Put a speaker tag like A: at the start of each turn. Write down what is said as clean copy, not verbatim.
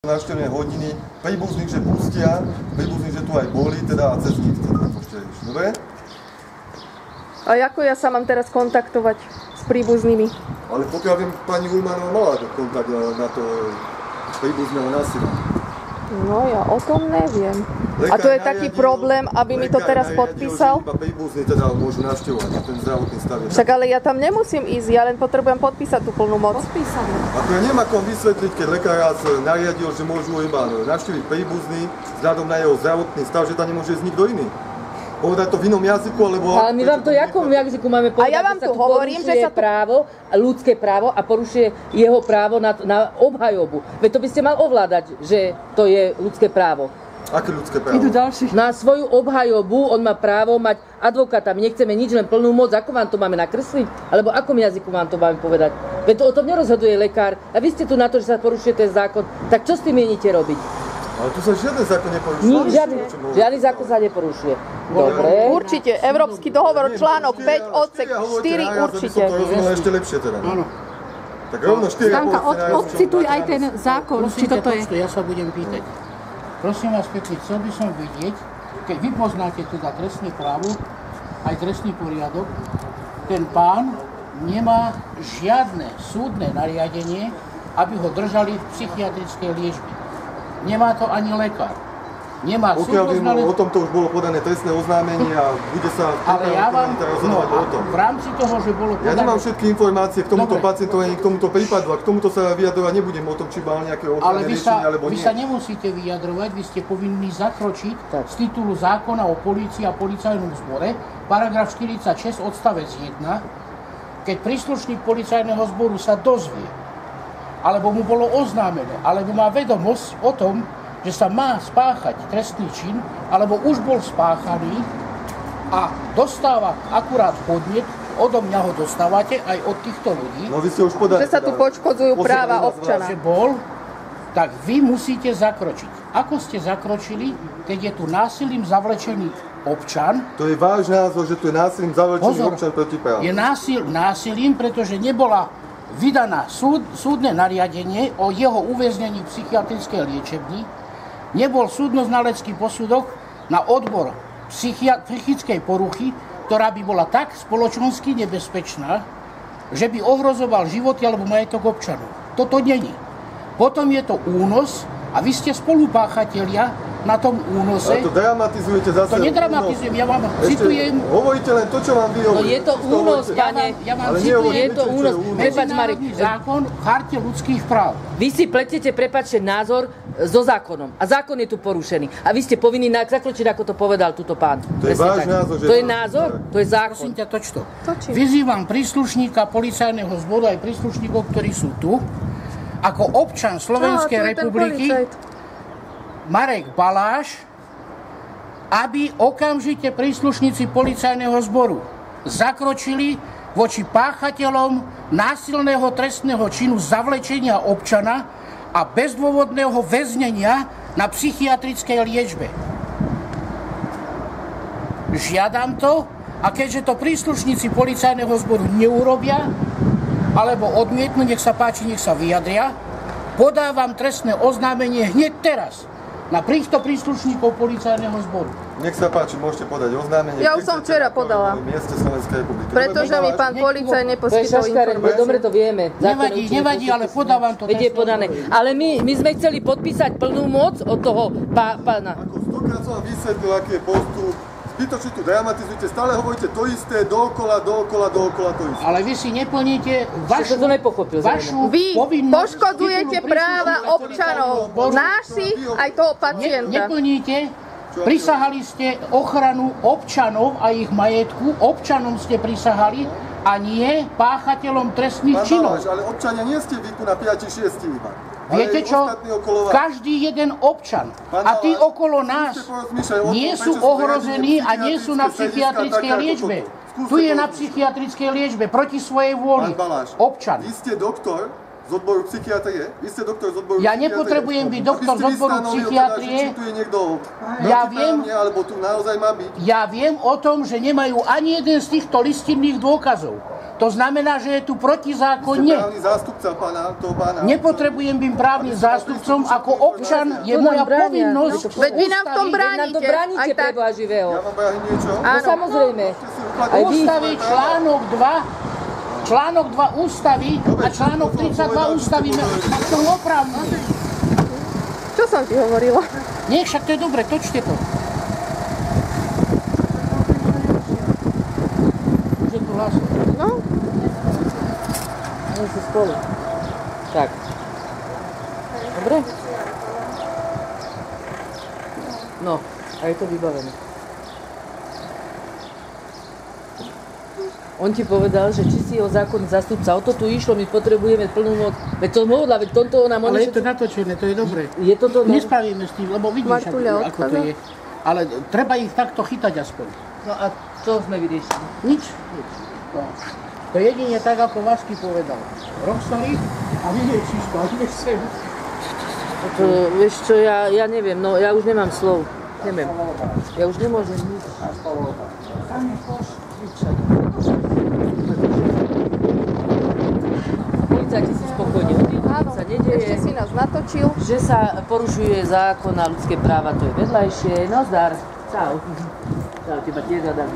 A: návštevné hodiny, príbuzných, že pustia, príbuzných, že tu aj boli, teda a cez nich teda môžete riešiť. Dobre?
B: A ako ja sa mám teraz kontaktovať s príbuznými?
A: Ale pokiaľ viem, pani Ulmanová mala kontakt na to príbuzného násilia.
B: No ja o tom neviem. A to je taký problém, aby mi to teraz podpísal?
A: Iba príbuzní teda môžu navštevovať na ten zdravotný stav.
B: Však ale ja tam nemusím ísť, ja len potrebujem podpísať tú plnú moc.
C: Podpísané.
A: A to ja nemám kom vysvetliť, keď lekár raz nariadil, že môžu iba navštíviť príbuzný vzhľadom na jeho zdravotný stav, že tam nemôže ísť nikto iný. Povedať to v inom jazyku, alebo...
C: Ale my vám to v jakom jazyku máme povedať,
B: ja vám
C: že sa
B: tu hovorím, že sa tu...
C: právo, ľudské právo a porušuje jeho právo na obhajobu. Veď to by ste mal ovládať, že to je ľudské právo.
A: Aké ľudské právo?
C: Idú ďalší. Na svoju obhajobu on má právo mať advokáta. My nechceme nič, len plnú moc. Ako vám to máme nakresliť? Alebo akom jazyku vám to máme povedať? Veď to o tom nerozhoduje lekár. A vy ste tu na to, že sa porušuje ten zákon. Tak čo s tým mienite robiť?
A: Ale tu sa žiaden zákon neporušuje.
C: Žiadny zákon sa neporušuje. Dobre.
B: Určite. Európsky dohovor, článok 5, odsek 4, určite.
A: To rozumiem ešte lepšie teda. Áno. Tak rovno 4.
D: Stanka, odcituj aj ten zákon, či toto je.
E: Ja sa budem pýtať. Prosím vás pekne, chcel by som vidieť, keď vy poznáte teda trestné právo, aj trestný poriadok, ten pán nemá žiadne súdne nariadenie, aby ho držali v psychiatrickej liečbe. Nemá to ani lekár. Nemá
A: pokiaľ o tomto už bolo podané trestné oznámenie a bude sa rozhodovať o tom.
E: V rámci toho, že bolo podané...
A: Ja nemám všetky informácie k tomuto pacientovi, k tomuto prípadu a k tomuto sa vyjadrovať nebudem o tom, či mal nejaké ochranné riešenie alebo nie.
E: Vy sa nemusíte vyjadrovať, vy ste povinní zakročiť z titulu zákona o polícii a policajnom zbore, paragraf 46 odstavec 1, keď príslušník policajného zboru sa dozvie, alebo mu bolo oznámené, alebo má vedomosť o tom, že sa má spáchať trestný čin, alebo už bol spáchaný a dostáva akurát podnet, odo mňa ho dostávate aj od týchto ľudí.
A: No vy ste už podali.
B: Že sa tu poškodzujú práva občana.
E: Že bol, tak vy musíte zakročiť. Ako ste zakročili, keď je tu násilím zavlečený občan?
A: To je váš názor, že tu je násilím zavlečený občan proti právu.
E: Je násilím, pretože nebola vydaná súdne nariadenie o jeho uväznení v psychiatrickej liečebni, nebol súdno-znalecký posudok na odbor psychickej poruchy, ktorá by bola tak spoločensky nebezpečná, že by ohrozoval životy alebo majetok občanov. Toto není. Potom je to únos a vy ste spolupáchatelia na tom únose.
A: Ale to dramatizujete zase.
E: To nedramatizujem, ja vám citujem.
A: Hovoríte len to, čo vám vyhovorí.
C: No je to únos, pane.
E: Ja vám citujem.
C: Je to únos.
E: Medzinárodný zákon v charte ľudských práv.
C: Vy si pletete, prepáčte, názor so zákonom. A zákon je tu porušený. A vy ste povinní zakročiť, ako to povedal túto pán.
A: To je váš názor.
C: To je názor? To je zákon.
E: Prosím ťa, toč to. Vyzývam príslušníka policajného zboru aj príslušníkov, ktorí sú tu, ako občan Slovenskej republiky, Marek Baláš, aby okamžite príslušníci policajného zboru zakročili voči páchateľom násilného trestného činu zavlečenia občana a bezdôvodného väznenia na psychiatrickej liečbe. Žiadam to, a keďže to príslušníci policajného zboru neurobia, alebo odmietnú, nech sa páči, nech sa vyjadria, podávam trestné oznámenie hneď teraz na týchto príslušníkov policajného zboru.
A: Nech sa páči, môžete podať oznámenie.
B: Ja už som včera podala.
A: Mieste Slovenskej republiky.
B: Pretože mi pán policaj neposkytol informácie.
C: Dobre, to vieme.
E: Nevadí, ale podávam to
C: trestné podané. Ale my sme chceli podpísať plnú moc od toho pána.
A: Ako stokrát som vám vysvetlil, aký je postup. Zbytočne tu dramatizujete, stále hovoríte to isté, dookola to isté.
E: Ale vy si neplníte vašu
B: Vy poškodzujete práva občanov, náši aj toho pacienta.
E: Neplníte, prisahali ste ochranu občanov a ich majetku, občanom ste prisahali a nie páchateľom trestných činov.
A: Pán Baláš, ale občania nie ste vy tu na 5-6 iba.
E: Viete čo? Každý jeden občan a tí okolo nás nie sú ohrození a nie sú na psychiatrickej liečbe. Tu je na psychiatrickej liečbe proti svojej vôli. Občan.
A: Vy ste doktor z odboru psychiatrie?
E: Ja nepotrebujem byť doktor z odboru psychiatrie. Ja viem o tom, že nemajú ani jeden z týchto listinných dôkazov. To znamená, že je tu
A: Ste
E: protizákonne.
A: právny zástupca toho pána.
E: Nepotrebujem byť právnym zástupcom, ako občan je
C: To
E: moja
C: nám bránia.
E: povinnosť.
B: Veď vy nám v tom
C: Veď nám to bránite
B: Aj tak.
C: pre Boha živého.
A: Ja vám bránim niečo?
C: No samozrejme. Aj vy.
E: Ústavy článok 2 ústavy a článok 32 ústavy sú oprávnené.
B: Čo som ti hovorila?
E: Nie, však to je dobre, točte to. Už je tu hlasno.
B: No,
C: My sú spolu. Tak. Dobre? No, a je to vybavené. On ti povedal, že či si jeho zákonný zástupca, o to tu išlo, my potrebujeme plnú moc. Veď to mohla, veď tomto nám
E: Ale
C: oni
E: je to natočené, to je dobre.
C: Je toto...
E: Nespravíme s tým, lebo vidíš,
B: Martuľa
E: ako to
B: odchádza.
E: je. Ale treba ich takto chytať aspoň.
C: No a čo sme vyriešili?
E: Nič. No. To jedine tak, ako Vasky povedal. Roxali a vyliečiš to, ale nechcem.
C: To, vieš čo, ja neviem, no ja už nemám slov. Neviem. Ja už nemôžem nič. Policajti sú spokojní.
B: áno.
C: Sa nedeje.
B: Ešte si nás natočil.
C: Že sa porušuje zákon a ľudské práva, to je vedľajšie. No zdar. Čau. Čau, teba tiež zadám.